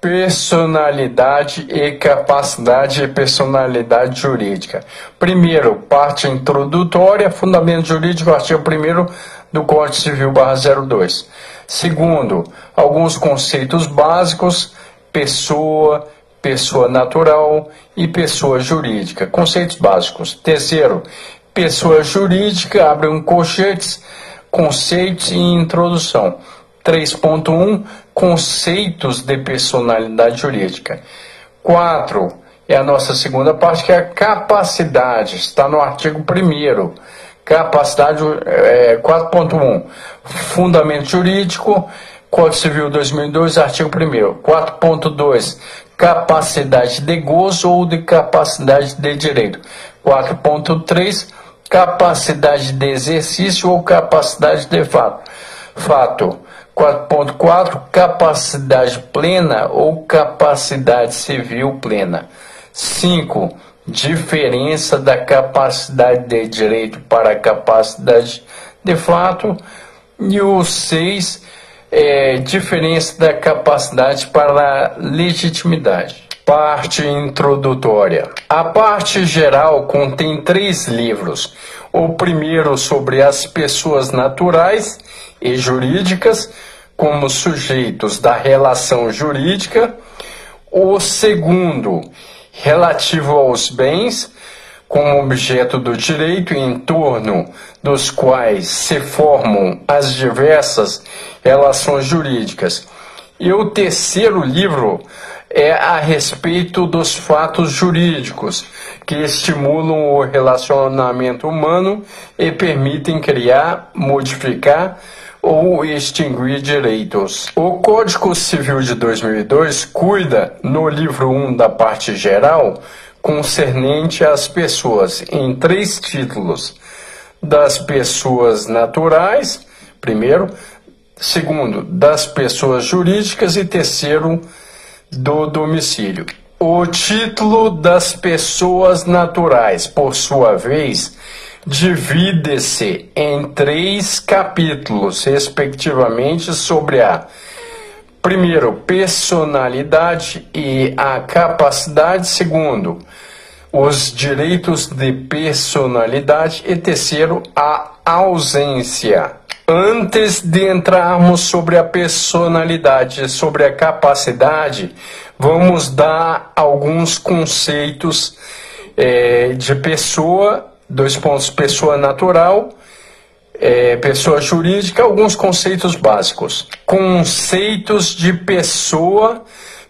Personalidade e capacidade e personalidade jurídica. Primeiro, parte introdutória, fundamento jurídico, artigo 1º do Código Civil /02. Segundo, alguns conceitos básicos, pessoa, pessoa natural e pessoa jurídica. Conceitos básicos. Terceiro, pessoa jurídica, abre um colchetes, conceitos e introdução. 3.1, conceitos de personalidade jurídica. 4, é a nossa segunda parte, que é a capacidade, está no artigo 1º. Capacidade, 4.1, fundamento jurídico, Código Civil 2002, artigo 1º. 4.2, capacidade de gozo ou de capacidade de direito. 4.3, capacidade de exercício ou capacidade de fato. 4.4, capacidade plena ou capacidade civil plena. 5, diferença da capacidade de direito para a capacidade de fato. E o 6, diferença da capacidade para a legitimidade. Parte introdutória. A parte geral contém 3 livros. O primeiro sobre as pessoas naturais e jurídicas como sujeitos da relação jurídica. O segundo, relativo aos bens como objeto do direito e em torno dos quais se formam as diversas relações jurídicas. E o terceiro livro é a respeito dos fatos jurídicos, que estimulam o relacionamento humano e permitem criar, modificar ou extinguir direitos. O Código Civil de 2002 cuida, no livro 1 da parte geral, concernente às pessoas, em 3 títulos: das pessoas naturais, primeiro; segundo, das pessoas jurídicas; e terceiro, do domicílio. O título das pessoas naturais, por sua vez, divide-se em 3 capítulos, respectivamente, sobre a, primeiro, personalidade e a capacidade; segundo, os direitos de personalidade; e terceiro, a ausência. Antes de entrarmos sobre a personalidade e sobre a capacidade, vamos dar alguns conceitos de pessoa, pessoa natural, pessoa jurídica, alguns conceitos básicos. Conceitos de pessoa,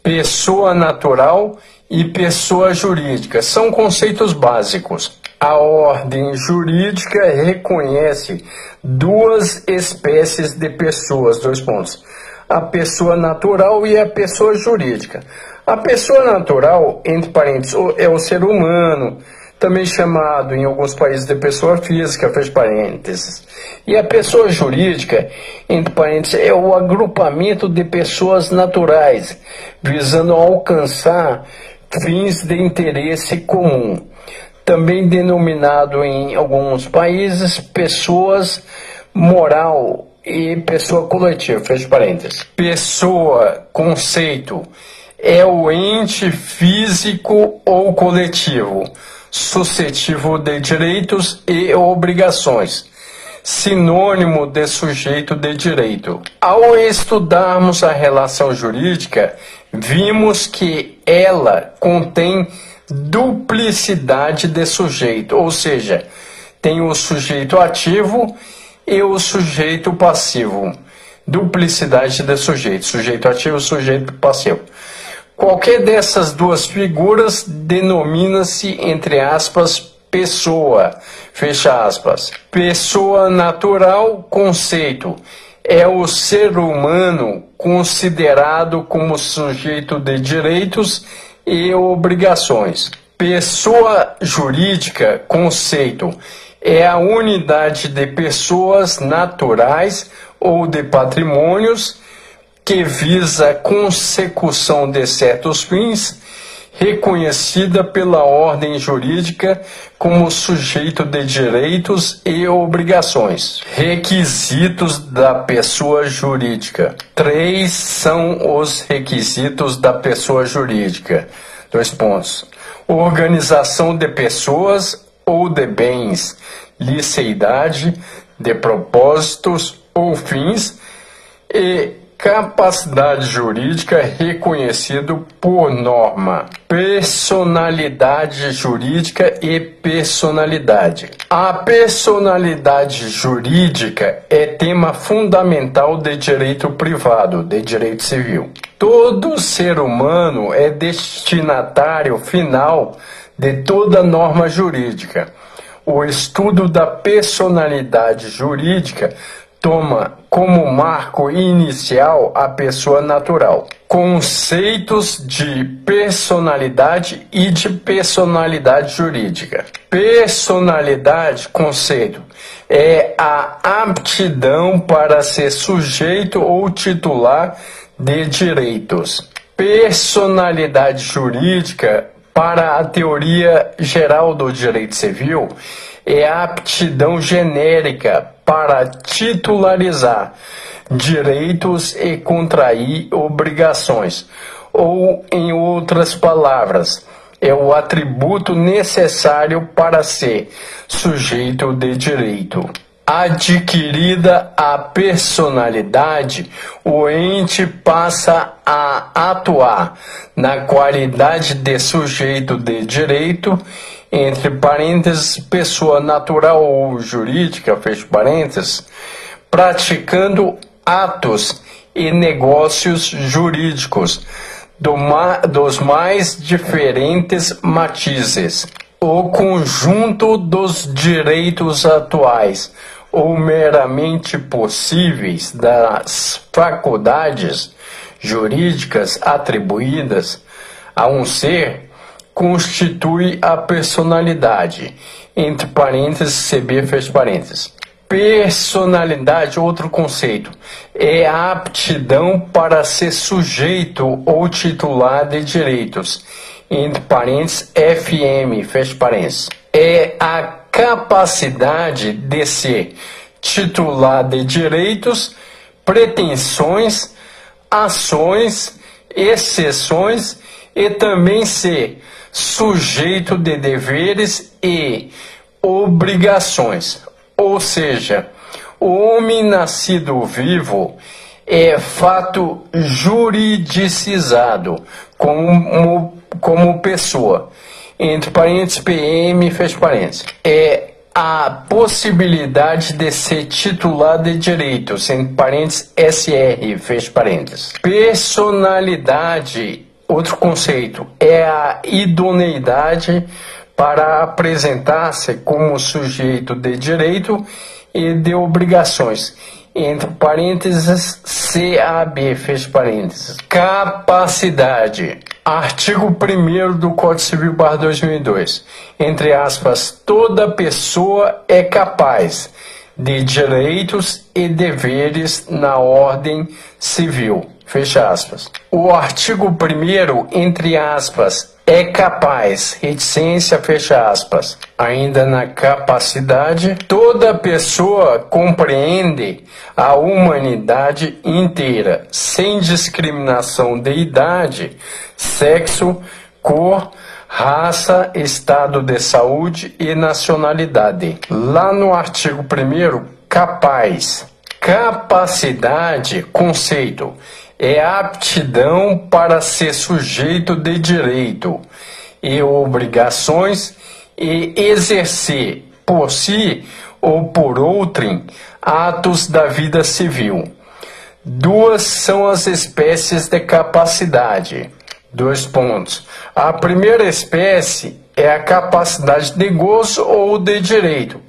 pessoa natural e pessoa jurídica. São conceitos básicos. A ordem jurídica reconhece 2 espécies de pessoas, a pessoa natural e a pessoa jurídica. A pessoa natural, entre parênteses, é o ser humano, também chamado em alguns países de pessoa física, fecha parênteses. E a pessoa jurídica, entre parênteses, é o agrupamento de pessoas naturais, visando alcançar fins de interesse comum. Também denominado em alguns países pessoas moral e pessoa coletiva, fecha parênteses. Pessoa, conceito, é o ente físico ou coletivo, suscetível de direitos e obrigações, sinônimo de sujeito de direito. Ao estudarmos a relação jurídica, vimos que ela contém duplicidade de sujeito, ou seja, tem o sujeito ativo e o sujeito passivo. Duplicidade de sujeito, sujeito ativo e sujeito passivo. Qualquer dessas 2 figuras denomina-se, entre aspas, pessoa, fecha aspas. Pessoa natural, conceito, é o ser humano considerado como sujeito de direitos e obrigações. Pessoa jurídica, conceito, é a unidade de pessoas naturais ou de patrimônios que visa a consecução de certos fins reconhecida pela ordem jurídica como sujeito de direitos e obrigações. Requisitos da pessoa jurídica. 3 são os requisitos da pessoa jurídica. 2 pontos. Organização de pessoas ou de bens, liceidade de propósitos ou fins e capacidade jurídica reconhecido por norma. Personalidade jurídica e personalidade. A personalidade jurídica é tema fundamental de direito privado, de direito civil. Todo ser humano é destinatário final de toda norma jurídica. O estudo da personalidade jurídica toma como marco inicial a pessoa natural. Conceitos de personalidade e de personalidade jurídica. Personalidade, conceito, é a aptidão para ser sujeito ou titular de direitos. Personalidade jurídica, para a teoria geral do direito civil, é a aptidão genérica para titularizar direitos e contrair obrigações, ou, em outras palavras, é o atributo necessário para ser sujeito de direito. Adquirida a personalidade, o ente passa a atuar na qualidade de sujeito de direito, entre parênteses, pessoa natural ou jurídica, fecha parênteses, praticando atos e negócios jurídicos dos mais diferentes matizes. O conjunto dos direitos atuais ou meramente possíveis das faculdades jurídicas atribuídas a um ser constitui a personalidade, entre parênteses, CB, fecha parênteses. Personalidade, outro conceito, é a aptidão para ser sujeito ou titular de direitos, entre parênteses, FM, fecha parênteses. É a capacidade de ser titular de direitos, pretensões, ações, exceções e também ser sujeito de deveres e obrigações. Ou seja, o homem nascido vivo é fato juridicizado como pessoa, entre parênteses, PM, fecha parênteses. É a possibilidade de ser titular de direitos, entre parênteses, SR, fecha parênteses. Personalidade, outro conceito, é a idoneidade para apresentar-se como sujeito de direito e de obrigações, entre parênteses, CAB, fecha parênteses. Capacidade. Artigo 1º do Código Civil, /2002. Entre aspas, toda pessoa é capaz de direitos e deveres na ordem civil. Fecha aspas. O artigo 1º, entre aspas, é capaz, reticência, fecha aspas. Ainda na capacidade, toda pessoa compreende a humanidade inteira, sem discriminação de idade, sexo, cor, raça, estado de saúde e nacionalidade. Lá no artigo 1º, capaz. Capacidade, conceito, é aptidão para ser sujeito de direito e obrigações e exercer por si ou por outrem atos da vida civil. 2 são as espécies de capacidade. 2 pontos. A primeira espécie é a capacidade de gozo ou de direito.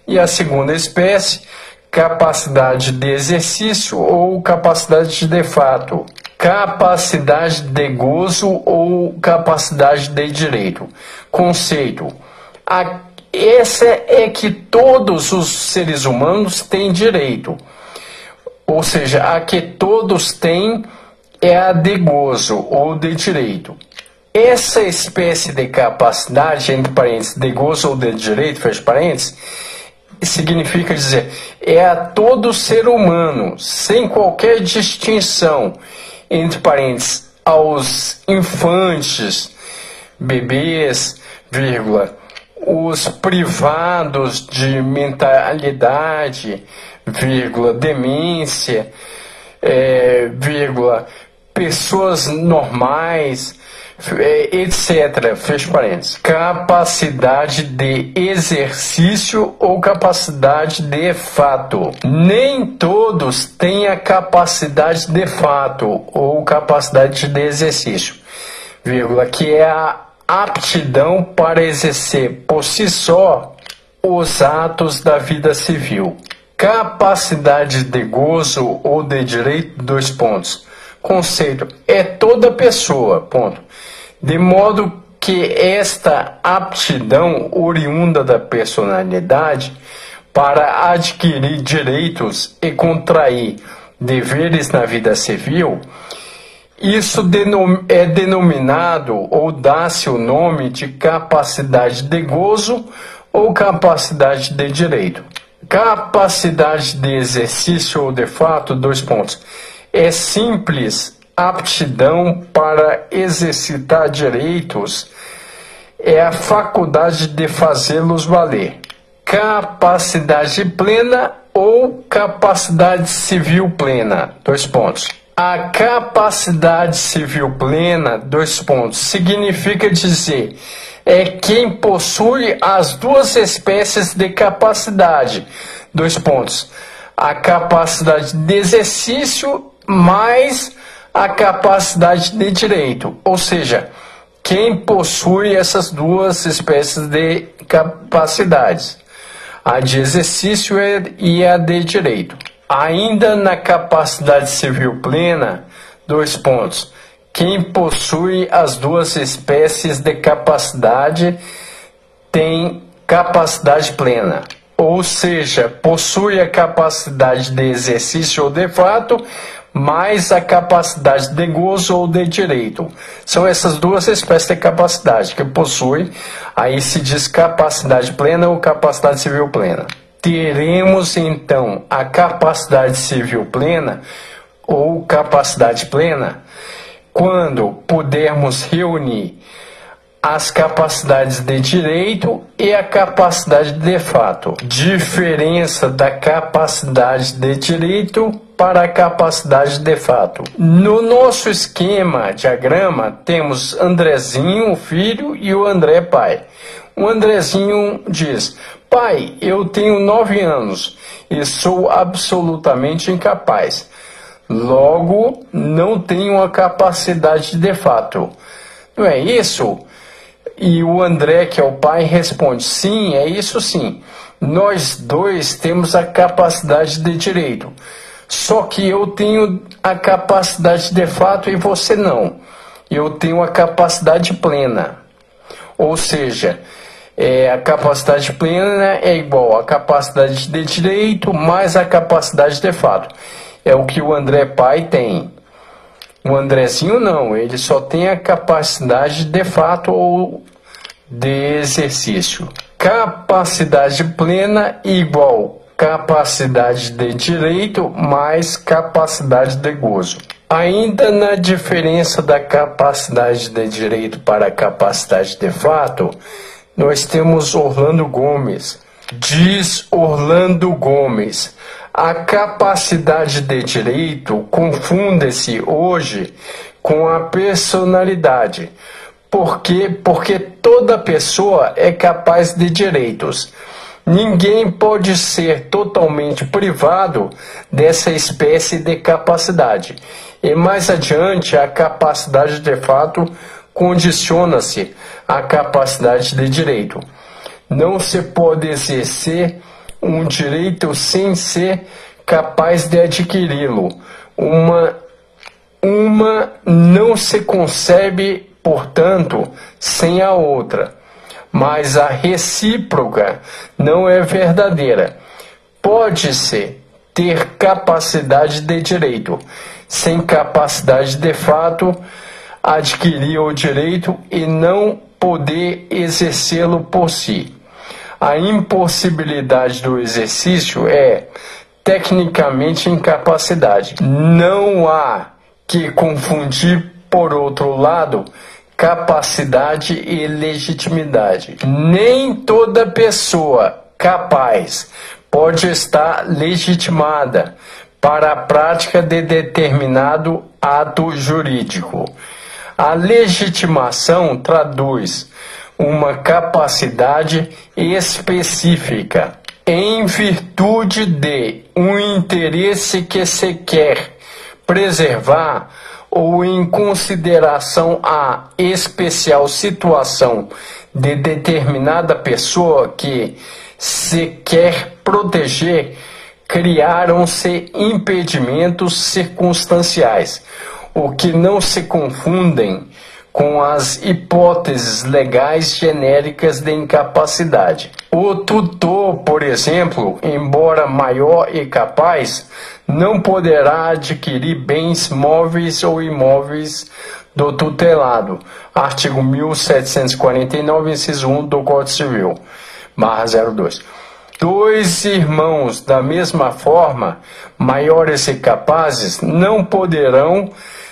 E a segunda espécie, capacidade de exercício ou capacidade de fato. Capacidade de gozo ou capacidade de direito. Conceito. Essa é que todos os seres humanos têm direito. Ou seja, a que todos têm é a de gozo ou de direito. Essa espécie de capacidade, entre parênteses, de gozo ou de direito, fecha parênteses, significa dizer, é a todo ser humano, sem qualquer distinção, entre parênteses, aos infantes, bebês, vírgula, os privados de mentalidade, vírgula, demência, vírgula, pessoas normais, etc. Fecha parênteses. Capacidade de exercício ou capacidade de fato. Nem todos têm a capacidade de fato ou capacidade de exercício, vírgula, que é a aptidão para exercer por si só os atos da vida civil. Capacidade de gozo ou de direito, dois pontos. Conceito, é toda pessoa, ponto. De modo que esta aptidão oriunda da personalidade para adquirir direitos e contrair deveres na vida civil, isso é denominado ou dá-se o nome de capacidade de gozo ou capacidade de direito. Capacidade de exercício ou de fato, dois pontos. É simples aptidão para exercitar direitos, é a faculdade de fazê-los valer. Capacidade plena ou capacidade civil plena, dois pontos. A capacidade civil plena, dois pontos, significa dizer, é quem possui as duas espécies de capacidade, dois pontos. A capacidade de exercício mais a capacidade de direito, ou seja, quem possui essas duas espécies de capacidades, a de exercício e a de direito. Ainda na capacidade civil plena, dois pontos, quem possui as duas espécies de capacidade tem capacidade plena, ou seja, possui a capacidade de exercício ou de fato, mais a capacidade de gozo ou de direito. São essas duas espécies de capacidade que possui, aí se diz capacidade plena ou capacidade civil plena. Teremos então a capacidade civil plena ou capacidade plena quando pudermos reunir as capacidades de direito e a capacidade de fato. Diferença da capacidade de direito para a capacidade de fato. No nosso esquema, diagrama, temos Andrezinho, o filho, e o André, pai. O Andrezinho diz: pai, eu tenho 9 anos e sou absolutamente incapaz. Logo, não tenho a capacidade de fato. Não é isso? E o André, que é o pai, responde: sim, é isso sim. Nós dois temos a capacidade de direito. Só que eu tenho a capacidade de fato e você não. Eu tenho a capacidade plena. Ou seja, a capacidade plena é igual à capacidade de direito mais a capacidade de fato. É o que o André pai tem. O Andrezinho não, ele só tem a capacidade de fato ou de exercício. Capacidade plena igual capacidade de direito mais capacidade de gozo. Ainda na diferença da capacidade de direito para a capacidade de fato, nós temos Orlando Gomes. Diz Orlando Gomes: a capacidade de direito confunde-se hoje com a personalidade. Por quê? Porque toda pessoa é capaz de direitos. Ninguém pode ser totalmente privado dessa espécie de capacidade. E mais adiante, a capacidade de fato condiciona-se à capacidade de direito. Não se pode exercer um direito sem ser capaz de adquiri-lo. Uma não se concebe, portanto, sem a outra. Mas a recíproca não é verdadeira. Pode-se ter capacidade de direito sem capacidade de fato, adquirir o direito e não poder exercê-lo por si. A impossibilidade do exercício é tecnicamente incapacidade. Não há que confundir, por outro lado, capacidade e legitimidade. Nem toda pessoa capaz pode estar legitimada para a prática de determinado ato jurídico. A legitimação traduz uma capacidade específica em virtude de um interesse que se quer preservar ou em consideração à especial situação de determinada pessoa que se quer proteger, criaram-se impedimentos circunstanciais, o que não se confundem com as hipóteses legais genéricas de incapacidade. O tutor, por exemplo, embora maior e capaz, não poderá adquirir bens móveis ou imóveis do tutelado. Artigo 1749, inciso 1 do Código Civil, /02. Dois irmãos da mesma forma, maiores e capazes, não poderão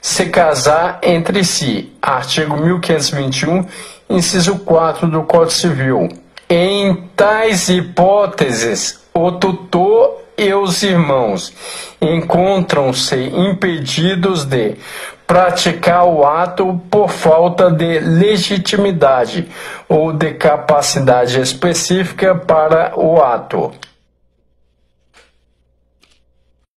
se casar entre si. Artigo 1521, inciso 4 do Código Civil. Em tais hipóteses, o tutor e os irmãos encontram-se impedidos de praticar o ato por falta de legitimidade ou de capacidade específica para o ato.